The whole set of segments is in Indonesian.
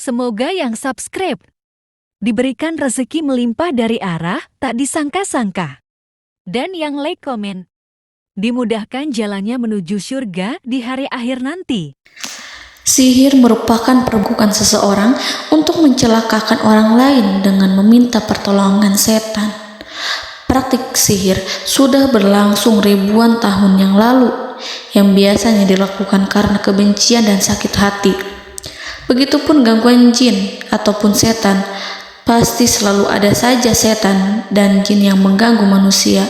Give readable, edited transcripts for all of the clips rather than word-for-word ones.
Semoga yang subscribe diberikan rezeki melimpah dari arah tak disangka-sangka. Dan yang like komen, dimudahkan jalannya menuju surga di hari akhir nanti. Sihir merupakan perbuatan seseorang untuk mencelakakan orang lain dengan meminta pertolongan setan. Praktik sihir sudah berlangsung ribuan tahun yang lalu, yang biasanya dilakukan karena kebencian dan sakit hati. Begitupun gangguan jin ataupun setan, pasti selalu ada saja setan dan jin yang mengganggu manusia.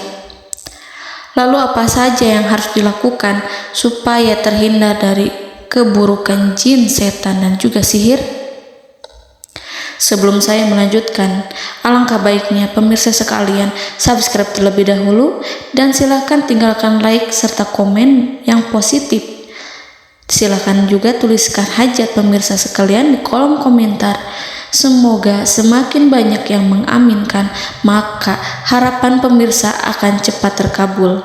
Lalu apa saja yang harus dilakukan supaya terhindar dari keburukan jin, setan, dan juga sihir? Sebelum saya melanjutkan, alangkah baiknya pemirsa sekalian subscribe terlebih dahulu dan silakan tinggalkan like serta komen yang positif. Silakan juga tuliskan hajat pemirsa sekalian di kolom komentar. Semoga semakin banyak yang mengaminkan, maka harapan pemirsa akan cepat terkabul.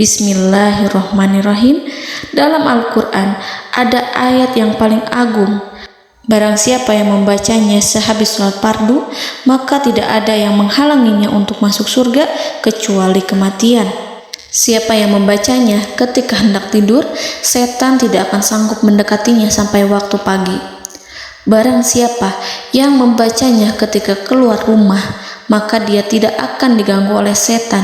Bismillahirrahmanirrahim. Dalam Al-Quran ada ayat yang paling agung. Barang siapa yang membacanya sehabis sholat fardu, maka tidak ada yang menghalanginya untuk masuk surga kecuali kematian. Siapa yang membacanya ketika hendak tidur, setan tidak akan sanggup mendekatinya sampai waktu pagi. Barang siapa yang membacanya ketika keluar rumah, maka dia tidak akan diganggu oleh setan.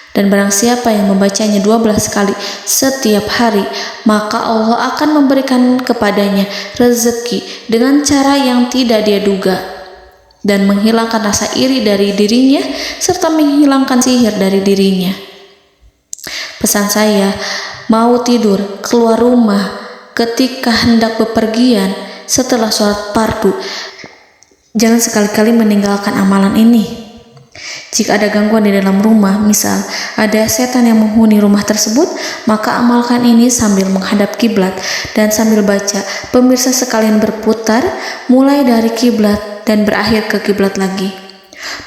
Dan barang siapa yang membacanya 12 kali setiap hari, maka Allah akan memberikan kepadanya rezeki dengan cara yang tidak dia duga, dan menghilangkan rasa iri dari dirinya, serta menghilangkan sihir dari dirinya. Pesan saya, mau tidur, keluar rumah, ketika hendak bepergian, setelah sholat fardu, jangan sekali-kali meninggalkan amalan ini. Jika ada gangguan di dalam rumah, misal ada setan yang menghuni rumah tersebut, maka amalkan ini sambil menghadap kiblat dan sambil baca. Pemirsa sekalian berputar mulai dari kiblat dan berakhir ke kiblat lagi.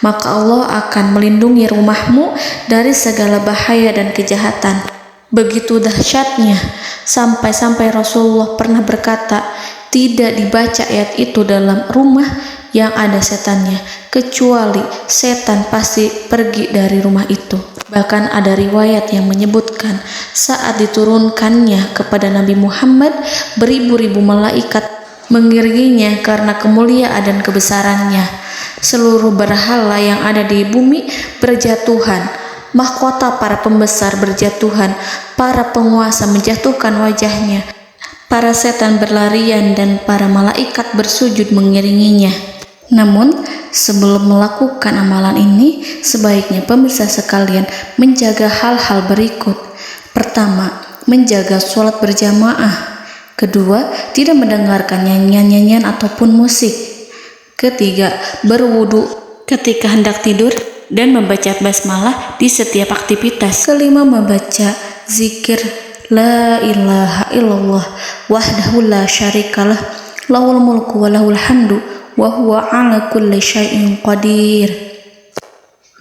Maka Allah akan melindungi rumahmu dari segala bahaya dan kejahatan. Begitu dahsyatnya, sampai-sampai Rasulullah pernah berkata, tidak dibaca ayat itu dalam rumah yang ada setannya, kecuali setan pasti pergi dari rumah itu. Bahkan ada riwayat yang menyebutkan saat diturunkannya kepada Nabi Muhammad, beribu-ribu malaikat mengiringinya karena kemuliaan dan kebesarannya. Seluruh berhala yang ada di bumi berjatuhan, mahkota para pembesar berjatuhan, para penguasa menjatuhkan wajahnya, para setan berlarian dan para malaikat bersujud mengiringinya. Namun, sebelum melakukan amalan ini, sebaiknya pemirsa sekalian menjaga hal-hal berikut. Pertama, menjaga sholat berjamaah. Kedua, tidak mendengarkan nyanyian-nyanyian ataupun musik. Ketiga, berwudu ketika hendak tidur dan membaca basmalah di setiap aktivitas. Kelima, membaca zikir la ilaha illallah wahdahu la syarikalah lahul mulku wa lahul hamdu wa huwa ala kulli syai'in qadir.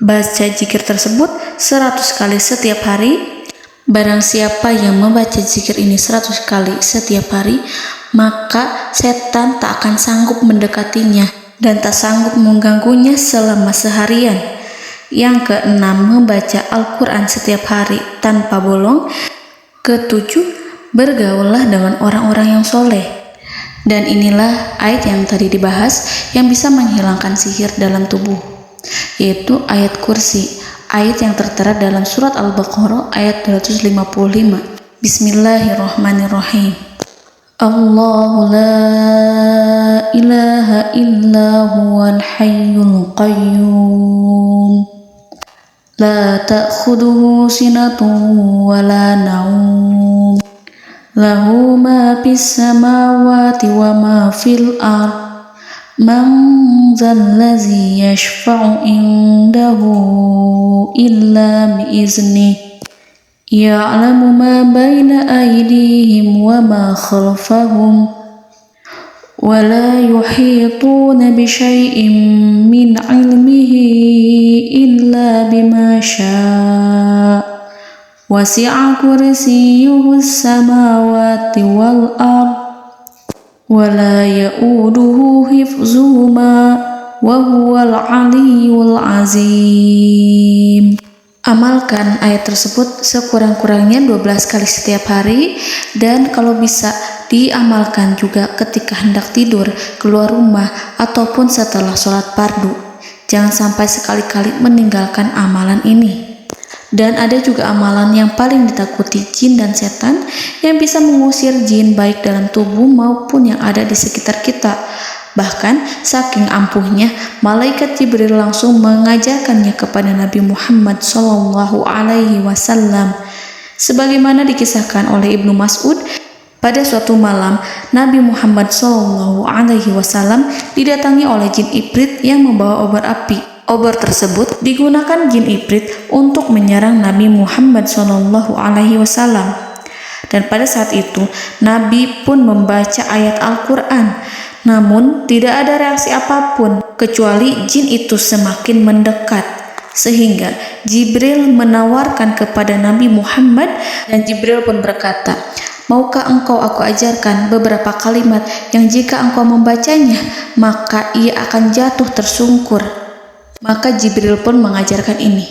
Baca zikir tersebut 100 kali setiap hari. Barang siapa yang membaca zikir ini 100 kali setiap hari, maka setan tak akan sanggup mendekatinya dan tak sanggup mengganggunya selama seharian. Yang keenam, membaca Al-Quran setiap hari tanpa bolong. Ketujuh, bergaullah dengan orang-orang yang soleh. Dan inilah ayat yang tadi dibahas yang bisa menghilangkan sihir dalam tubuh, yaitu ayat kursi, ayat yang tertera dalam surat Al-Baqarah ayat 255. Bismillahirrahmanirrahim. Allahu la ilaha illa huwal hayyul qayyum la ta'khuduhu sinatun wa la naum lahu ma fis samawati wa ma fil ard man zallazi yashfa'u indahu illa biiznihi ya'lamu ma baina aydihim wa ma khalfahum wa la yuhituna bi syai'in min 'ilmihi illa bima syaa' wasi'a kursiyyuhu as-samawati wal ard ولا يؤوده حفظهما وهو العلي العظيم. Amalkan ayat tersebut sekurang-kurangnya 12 kali setiap hari, dan kalau bisa diamalkan juga ketika hendak tidur, keluar rumah, ataupun setelah sholat fardu. Jangan sampai sekali-kali meninggalkan amalan ini. Dan ada juga amalan yang paling ditakuti jin dan setan, yang bisa mengusir jin baik dalam tubuh maupun yang ada di sekitar kita. Bahkan saking ampuhnya, malaikat Jibril langsung mengajarkannya kepada Nabi Muhammad SAW. Sebagaimana dikisahkan oleh Ibnu Mas'ud, pada suatu malam Nabi Muhammad SAW didatangi oleh jin ibrit yang membawa obor api. Obor tersebut digunakan jin ibrit untuk menyerang Nabi Muhammad SAW. Dan pada saat itu Nabi pun membaca ayat Al-Quran. Namun tidak ada reaksi apapun, kecuali jin itu semakin mendekat. Sehingga Jibril menawarkan kepada Nabi Muhammad, dan Jibril pun berkata, "Maukah engkau aku ajarkan beberapa kalimat yang jika engkau membacanya, maka ia akan jatuh tersungkur?" Maka Jibril pun mengajarkan ini.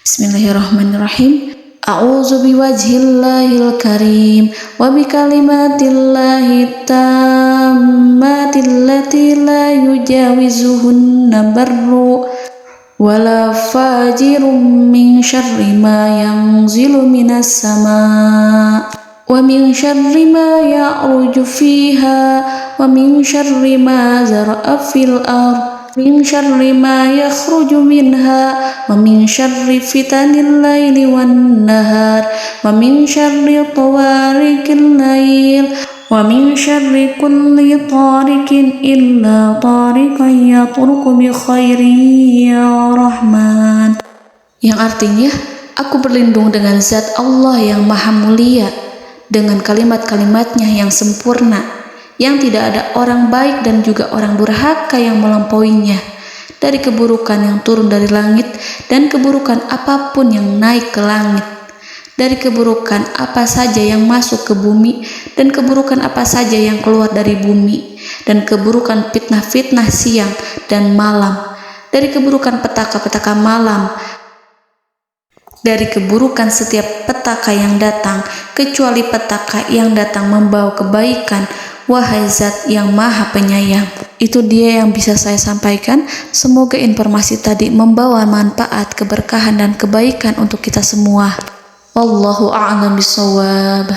Bismillahirrahmanirrahim. A'udzu biwajhillahil karim wa bikalimatillahi tammatil lati la yujawizuhunna barru wala fajirum min syarri ma yanzilu minas sama' wa min syarri ma ya'ruju fiha wa min syarri ma zara'a fil ardh min syarri ma yakhruju minha wa min syarri fitanil laili wan nahar wa min syarri tawarikil lail wa min syarri kulli tarikin illa tarikan yatruku bi khairin ya Rahman. Yang artinya, aku berlindung dengan zat Allah yang maha mulia, dengan kalimat-kalimatnya yang sempurna, yang tidak ada orang baik dan juga orang durhaka yang melampauinya, dari keburukan yang turun dari langit dan keburukan apapun yang naik ke langit, dari keburukan apa saja yang masuk ke bumi dan keburukan apa saja yang keluar dari bumi, dan keburukan fitnah-fitnah siang dan malam, dari keburukan petaka-petaka malam, dari keburukan setiap petaka yang datang, kecuali petaka yang datang membawa kebaikan. Wahai Zat yang Maha Penyayang. Itu dia yang bisa saya sampaikan. Semoga informasi tadi membawa manfaat, keberkahan dan kebaikan untuk kita semua. Wallahu a'lam bishawab.